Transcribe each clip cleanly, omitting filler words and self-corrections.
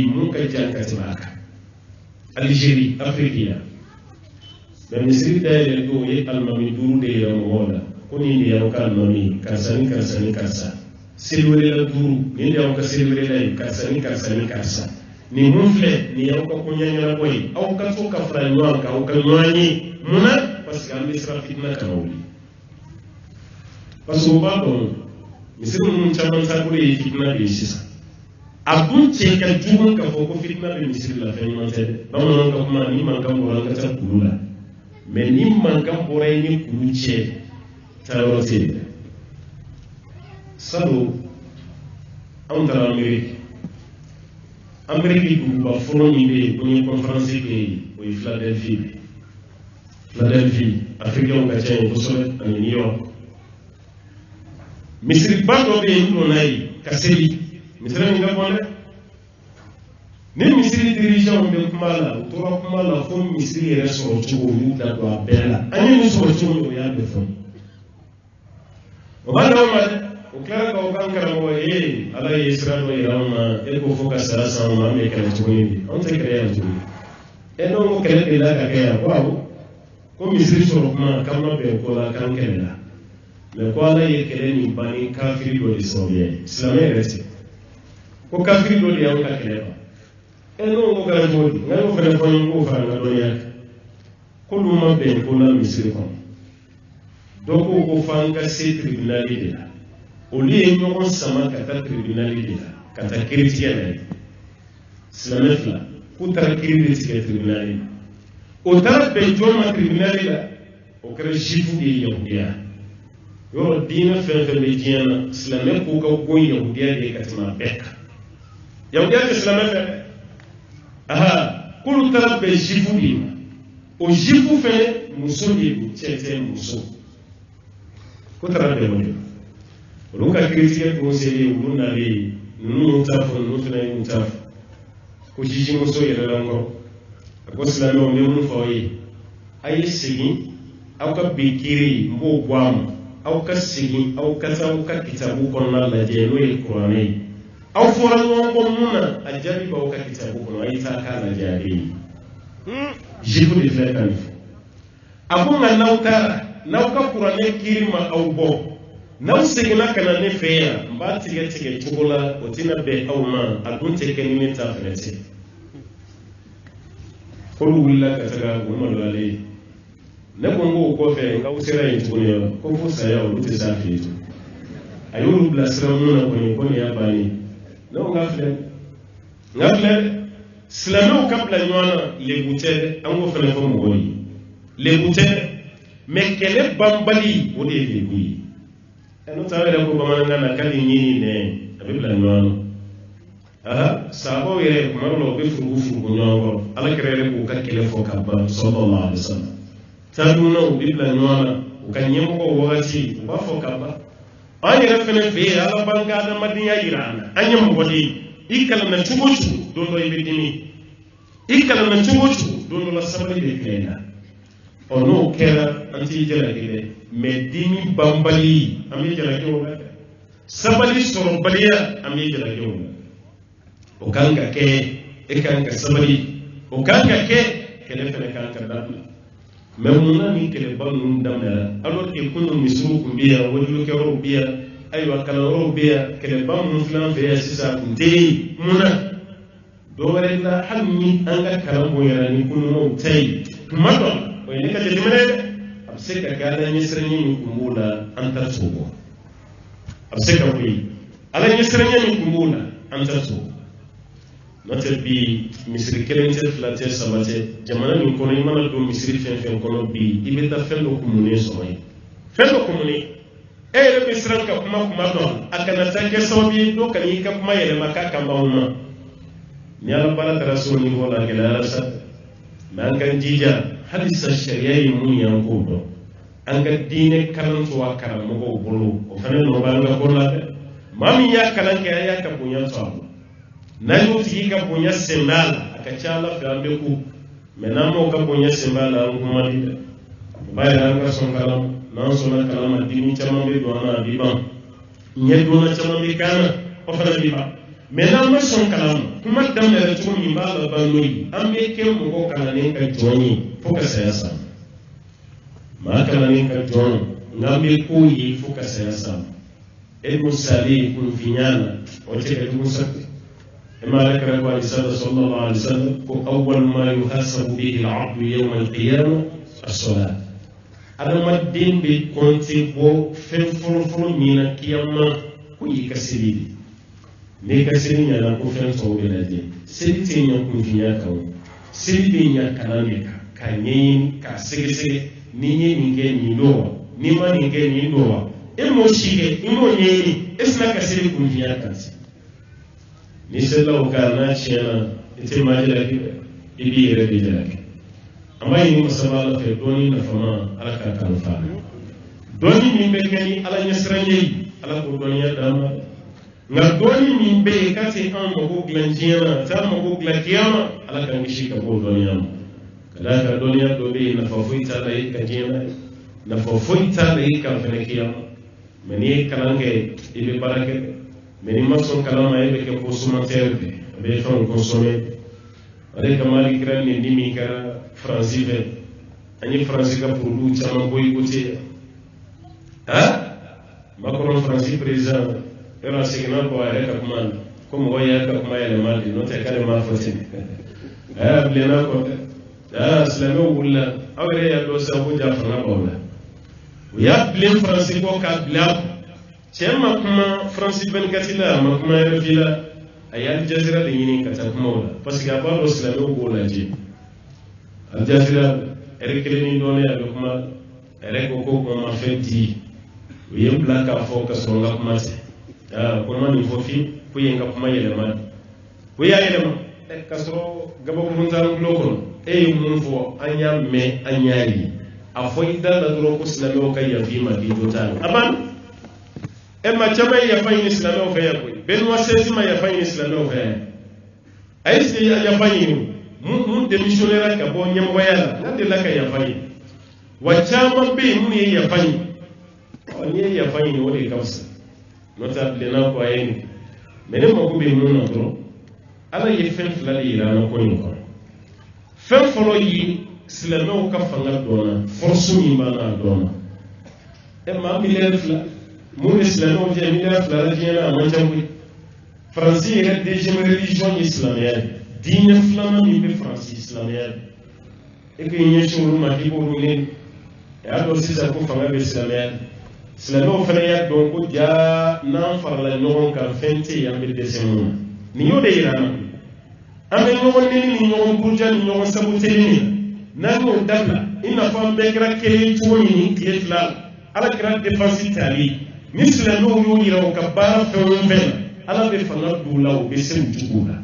mun ka jan ka tibaka Algérie Afrique mais misiri da ya do yi almami duru da ya mola kuni ne ya ka almami karsa silwere la duru ni da ka silwere la karsa ni mufle ni ya ka kunyanya boy au ka so ka fra nwa ka au ka nwani muna parce que ambi sra fitna ka wuli parce que ba don misiri mun chaman sa ko yi fitna be shi abun ce ka jugun ka foko fitna be misiri la fa ni man tede ba mon ka kuma ni man ka mo ka ta kulula mais ni man ka boray ni kulu ce tarote salo on tara Amérique du ba foro ni be ko ni conférence ke o Philadelphie Afrique on ka tien ko so en New York misiri ba do be ndo nay kaseli misiri nga bonde ni misiri dirigeant be kumala to kumala fo misiri reso to yu da do abela ani ni so to ya be fo o ba do ma o klara ko kankara mo ala Israel wa Iran e ko foka sara sama ma me kala to ni on te créer to e no mo kele de la ka ya ko ko misiri so kuma kama be ko la kankere la le ko ala ye kele ni bani kafiri do de soviet islamé reste ko kafiri do de ka kele ba e no mo kala to ni ngalo fere ko ngo fa na do ya ko lu ma be ko la misiri ko donc ko fanga se tribunal de la au lieu ñoo sama kata tribunal de la kata chrétien islamé la ku tara chrétien tribunal o tara be joma tribunal la o kare jifu de yahudiya yo dina fe be jiana islamé ko ka go yahudiya de katima bek yahudiya ke islamé fe aha kulu tara be jifu de o jifu fe muso de tete muso ko tara be mo Luka chrétien conseiller wuna le nunu tafo nunu fena mutafo ko jiji muso yere lango ko islamé o me mun fawi ay sigi aw ka bikiri mbo gwam aw ka sigi aw ka taw ka kitabu konna la je no e qur'ani aw fora no ko muna ajabi ba ka kitabu kono ay ta ka la jabi jibu di flekan abu nga nawta naw ka qur'ani kirima aw bo naw sigina kana ne feya mba tige tugola otina be awma adun teke ni meta fenete ko wula ka taga gumma lale ne bongo ko fe ngaw sira yin tugola ko fo saya o lutte sa fitu ayulu bla sira muna ko ni ya bani no ngafle slamo kapla nywana le butere ango fele fo mo woni le butere me kele bambali o de le buyi eno tawere ko bamana na kali nyini ne abibla nwano aha sabo yere kumaro be furugu nyongo ala kerere ko ka kele fo kabba sallallahu alaihi wasallam taduna ubibla nwana ukanyemo ko wati ba fo kabba ani refene fe ala banga da madinya irana anyam wodi ikala na chugochu dondo ibidini ikala na chugochu dondo la sabali de kena ono kera anti jela gele medini bambali ami jela gele sabali soro baliya ami jela gele o kanga ke e kanga sabali o kanga ke kele fele kanga dabla memuna mi kele banu damna alors que kunu misuru kumbiya wajulu ke robiya aywa kala robiya kele banu flan fe sisa kunte muna do warela hammi anga kala mo yarani kunu no tay mato wani ka jimene abseka gana nyisranye ni kumbula antarsugo abseka wi ala nyisranye ni kumbula antarsugo note bi misri kelente flate samate jamana ni kono imana do misri fen kono bi ibeta fen do kumune somay fen do kumune e re misran ka kuma don akana tanke sobi do kan yi ka kuma yele makaka mbawma ni ala bala tarasul ni wala gela sa man kan jija hadisa sharia yi mun yanko do an ga dine kalan tuwa karam mo bolo o fane no banga ko la mami ya kalan ke ya ka bunya to nayo tigi ka bunya sembala akachala fa ambe ku menamo ka bunya sembala nguma dida bayra nga son kalam nan sona kalam dini chama be do na biban nyedo na chama be kana o fana biba menamo son kalam kuma daminɛ cogo min b'a laban n'o ye an bɛ kɛ mɔgɔ kalannen ka jɔn ye fo ka saya sa maa kalannen ka jɔn nka an bɛ ko ye fo ka saya sa ilmu sali kunfinya na o tɛ kɛ dugu sa إما ذكر النبي صلى الله عليه وسلم أول ما يحاسب به العبد يوم القيامة الصلاة هذا ما الدين بكونتي بو فنفرفر من القيامة كي كسبيل نكسبين يلا كفن صوب الدين سبتين يكون فيها كون سبتين يكلامك كنين كسجسج نيني نيجي نيلوا نيما نيجي نيلوا إمو شيء إمو نيني إسمع كسبين يكون فيها كنسي ni sallahu kana chena ite majira ibi yere bi jalake amma yi musabala fe doni na fama alaka kan fa doni min be kani ala nyasranye ala ko doni ya dama nga doni min be kati an mo glanjena ta mo glakiyama ala kan gishi ka ko doni am kada ka doni ya do be na fafuita da yi ka jena na fafuita da yi ka fenekiyama meni kalange ibe barake mais ni maçon kalama yebe ke consommateur be fon consommer ale kamali kran ni dimi ka français be ani français ka produit chama boy côté ha Macron français président era signa ko ay ka kuma comme waya ka kuma ya mali no te kale ma fotin blena ko islamo wala awre ya do sa buja fana bawla ya blen français ko ka bla Cema kuma Francis Ben Katila ma kuma ya fila ayal jazira da yini kata kuma wala parce que abalo islamo ko laje al jazira erekeleni dole ya kuma ereko ko ko ma fenti uye blaka fo ka songa kuma se kuma ni fofi ku yenga kuma yele ma ku ya yele ma ka so gabo ko munzan lokon mun fo anya me anyari afoida da dro ko islamo kai ya fi ma di total aban Emma chama ya fanya Islamu kaya kwa Benoit XVI ya fanya Islamu kaya aisi ya fanya mu demissionnaire ka bo nyambo yala nande la kaya fanya wa chama be mu ya fanya oni ya fanya wole kausa notable na kwa yeni mene mo be mu na tro ala ye fen flali ila na ko ni ko fen folo yi Islamu ka fanga dona forsu ni bana dona Emma milere fla mon islam vient militaire la vient na manjambi français est déjà religion islamienne digne flamand ni français islamienne et que y a sur ma qui pour nous et alors si ça pour faire islamienne islamo fana ya donc dia nan farla non kan fenti ya be desemu ni yo de irana ame no ni no burja ni no sabute ni na no dalla ina fam be gra kele tuoni ni kietla ala grande défense italie misla no yo yira o kabara fewben ala be fana dula o be sem jugula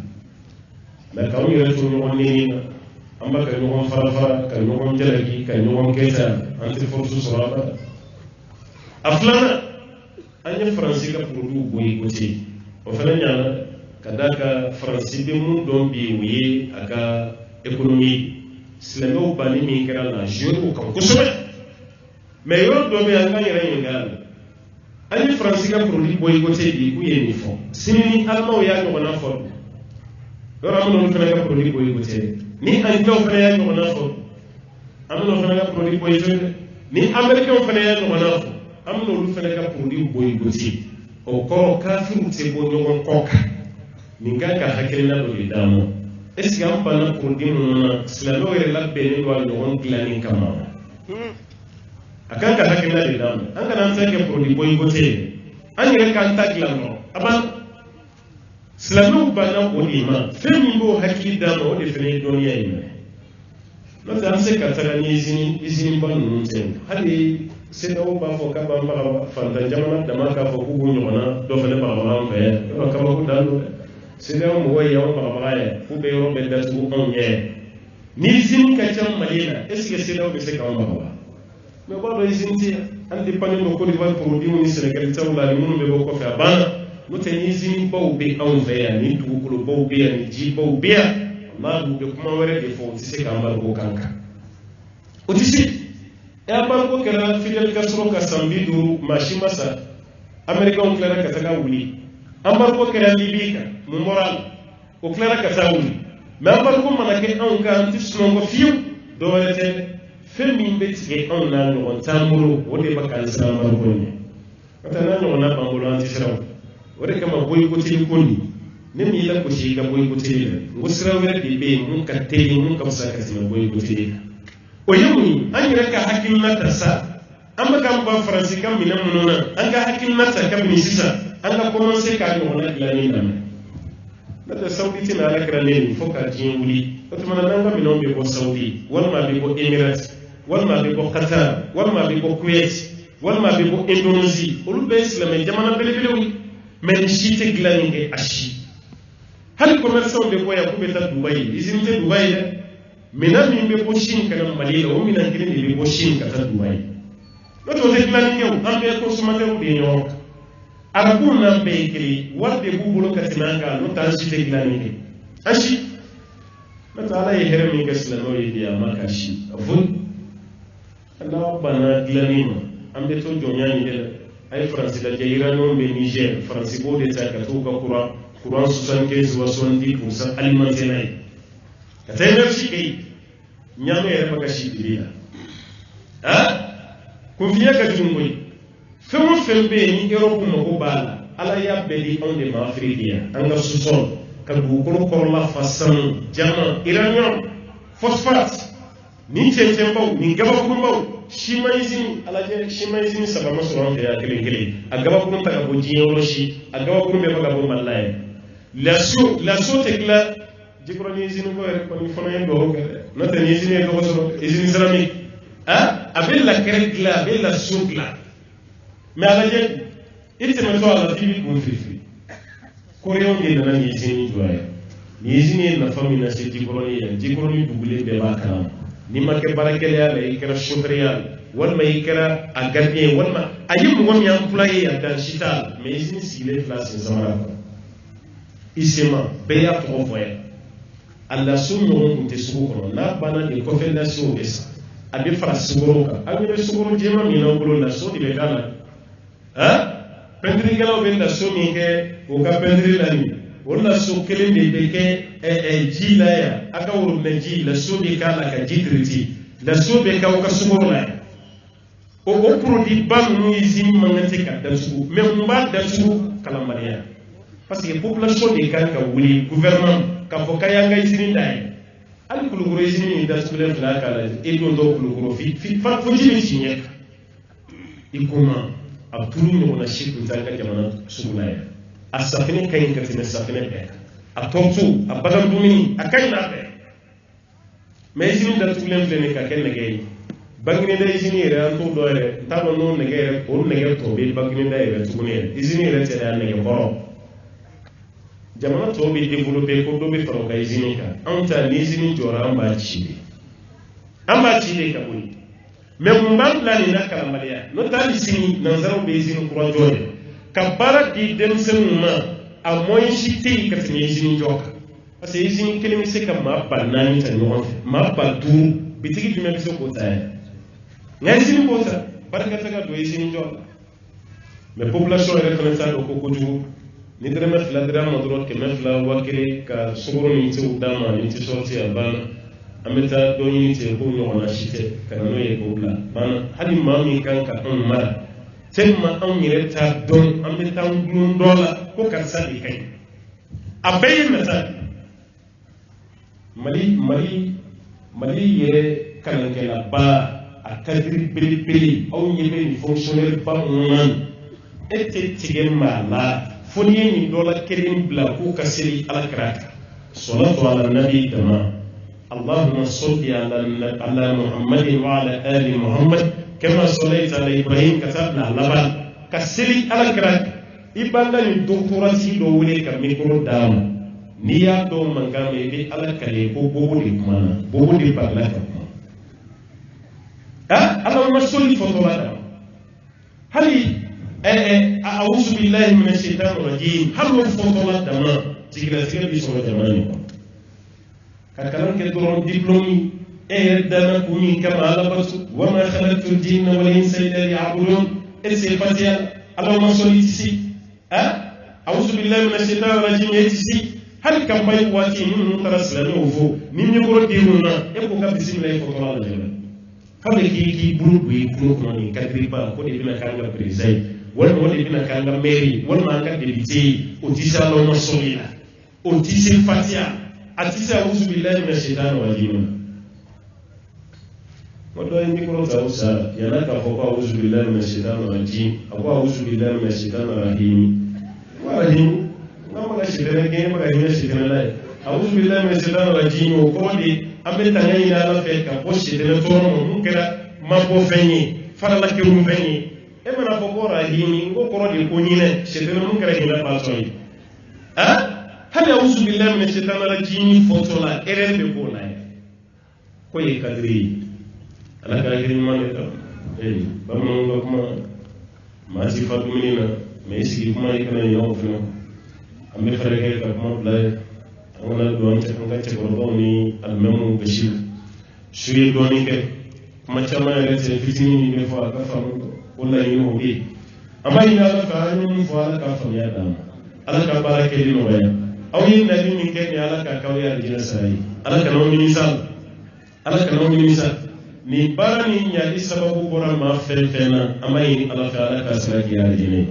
la kaw yira to no ni amba ka no fara ka no jalaki ka no keta anti force soraba aflana anya français ka produit boy côté o fana nyana kadaka français be mu don bi wiye aka économie slemo bani mi kera la jeu ko ko sobe mais yo do be anga yira yingal ani français ka produit boy côté bi ku yeni fo sini alma ya no na fo do ramu no fana ka produit boy côté ni anglais fana ya no na fo amno fana ka produit boy côté ni américain fana ya no na fo amno lu fana ka produit boy côté o ko kafiru te bo nyogon koka ninga hakilina do lidamo est ce que am bana produit no slalo ere labbe ni do nyogon glani kama akanga hakilina lidamo anga nan sanke produit boy côté anga kan taglano aban slalo bana o lima femi bo hakilida mo de fene doniya ime no tan se katara ni izini banu nten hali sida o ba fo ka ba ma fanta jamana dama ka fo ku nyona do fene ba ba mbe do ka ba ku dalu sida o mo ya o ba ba ya ku be o be da su on ye ni izini ka cham malina est ce que sida o be se ka ba ba me ba do izini ti andi panen do ko di va produit ni Sénégal tawla ni mun be ko fa bana no te ni izini ba o be on ve ya ni du ko ba o be ya ni ji ba o be ya ma du be kuma wore de fo ti se ka ba ko kanka o ti se e abarko kera Fidel Castro ka sambidu mashimasa America on klara ka taka wuli abarko kera Libika mu moral o clara ka tawuli mais an bal ko mana ke an ka anti sunongo fiyo do wala te fem min be tige an na no tamuro o de baka islam mar ko ni ata na no na bangulo anti siraw o de kama boy ko tili koni ne mi la ko shi ga boy ko tili la ngo siraw re de be mun ka teli mun ka saka sima boy ko tili o yemu an yira ka hakil na tasa amma kam ba faransi kam min mununa an ka hakil na ta kam ni sisa an ka commencer ka no na ilani dam nata saudi tina ala kara ne fo ka jin wuli to mana nanga mi non be ko saudi wal ma be ko emirates wal ma be ko qatar wal ma be ko kuwait wal ma be ko indonesia ulu be islam jamana bele bele wi men shite glaninge ashi hal commerçant be ko ya ko be ta dubai izinte dubai da mina mi be ko shin kana malila o mina ngini be ko shin ka ta dubai no to te glaninge o ambe consommateur be nyo arakuna bekiri wadde bubulo katinanga no tan shite glaninge ashi mata ala yehere mi gaslano yidi amakashi avun Allah bana glanima ambe to jonyani de ay france da jayrano be niger france bo de ta ka to ka courant 75 ou 70% alimentaire ka taymer shi kai nyame yere makashi dibila ko fiya ka jungoy femo fembe ni Europe mo ko bala ala ya beli on de afrique anga susol ka du ko la façon jama iranian phosphate ni chenchembaw ni gabakurumbaw shimaizini alaje shimaizini sabama soron ya kele agaba kurum ta gabo jiyo shi agaba kurum be gabo mallaye la so tekla jikroni izini ko rek ko ni fona yendo ko nata ni izini ko so izini ceramique abella kregla bella sugla mais alaje ite me to ala tibi ko fifi ko yonge na ni izini joye ni izini na famina se jikroni dubule be ba kalam ni ma ke barakele yalla ikra shukriya wal ma ikra a gardien wal ma ayim won ya employé ya dan shital mais izini sile place zamara isema be ya to voya alla sunno on te suko na bana de confédération des abi fara sugoroka abi be sugoro jema mi na ngolo na so di be dala pendri galo be na so mi ke o ka pendri la ni wala so kelen de be ke jila ya aka wuru na jila so be kala ka jitriti la so be ka ka sugoro la o produit ban mu izini mangante ka da su même ba da su kala mariya parce que population de kan ka wuli gouvernement ka fo kaya nga izini dai al kuluguro izini ni da su le fla kala e do do kuluguro fi fa fo jini sinye ikuma abtulu no na shiku zanga jamana sugulaya asafine kayin ka tine safine be a tontu a bagan dumini a kayin na be mais izini da tulen flene ka ken nege bangine da izini re an to do re tabo no nege o nege to be bangine da re tugune izini re te da nege boro jamana to be développer ko do be faro ka izini ka anta ni izini jora amba chibe ka boni mais mbam plani na kalambaliya no ta izini na zaro be izini ko jode ka bara di dem senuma a moyen shite ka tini izini joka parce que izini kelemi se ka ma banani ta no ma badu bitigi dum be so ko ta nga izini ko ta barka ta ga do izini joka mais population reconnaissance ko ko ju ni dere me fla dere mo dro ke me fla wakile ka sugoro ni ti udama ni ti sorti abana ameta do ni ti ko no na shite ka no ye ko bla bana hadi mami kan ka on mara tellement an yɛrɛ t'a dɔn an bɛ taa gulon dɔ la ko karisa de ka ɲi a bɛɛ ye nata mali yɛrɛ kalankɛlaba a kadiri belebele aw ɲɛ bɛ nin fonctionnaire ba minnu e tɛ tigɛ maa la fo n'i ye nin dɔ la kelen bila k'u ka seli alakira kan salatu ala nabi dama allahumma salli ala muhammadin wa ala ali muhammad كما صليت على إبراهيم كتبنا لبان كسري على كراك إبانا الدكتوراتي لولي كميكرو دام نيا دو منغامي بي على كالي بوبو دي كمانا بوبو دي بغلا كمانا أنا ما صلي فطولا دام هل أعوذ بالله من الشيطان الرجيم هل فطولا دام تيجي بيسوى داماني كالكلام كدورون دبلومي دانا كومي كما لبسوا وما خلقت الجن والانس الا ليعبدون الصفات اللهم صل تسي اعوذ بالله من الشيطان الرجيم تسي hal campagne wati ni tara islami ofo ni mi ko diruna e ko ka bismillah ko tola la jela fade ki buru bu ko ni kadri ba ko de bina kanga president wala de bina kanga mairie wala ka député o tisa lo no solila o tisa fatia atisa uzu billahi minash shaitani rajim wato yin mikro ta usa yana ka fa uzu billahi minash shaitani rajim akwa uzu billahi minash shaitani rahim wa rahim nama shi da ne ba ga shi da lai a'udhu billahi minash shaitani rajim ko de ambe tangani na la fe ka ko shi da to mun kira ma ko fenyi fara la ke mun fenyi e mana ko rahim ko ko de ko nyine shi da mun kira ina ba so yi hali a'udhu billahi minash shaitani rajim foto la erebe ko la ko ye kadri ala ka girin man ta ba mun kuma ma si fatu minina me sigi kuma ikana yo fina ambe farege ka kuma blay angana don ta kan kace borbo ni almamu bashir shuye doni ke kuma chama ya ce fitini ni fa ka famu wallahi ni hobi amma ina la fa ni fa ala ka fa ya dama ala ka barake di no baya aw yin nabi min ke ni ala ka kawya di nasai ala ka no misal ala ka no misal ni barani nya di sababu bora ma fena amma yin ala fa ala ka saraki ya dine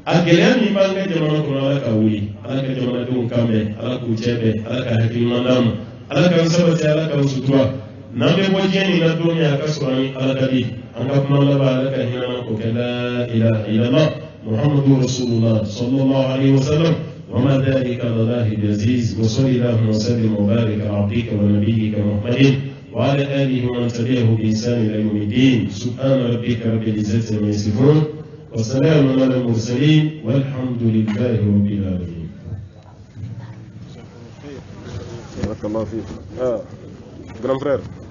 agelen ni banga jamana ko ala ka wuli ala ka jamana dum kambe ala ku chebe ala ka hakil mandam ala ka sabata ala ka sutura nambe bojeni na dunya ka surani ala ka bi anga kuma la ba ala ka hinana ko la ilaha illallah muhammadur rasulullah sallallahu alaihi wasallam وما ذلك على الله بعزيز وصلى الله وسلم وبارك على عبدك ونبيك محمد وعلى اله ومن تبعه باحسان الى يوم الدين سبحان ربك رب العزه عما يصفون والسلام على المرسلين والحمد لله رب العالمين. بارك الله فيك. Grand frère.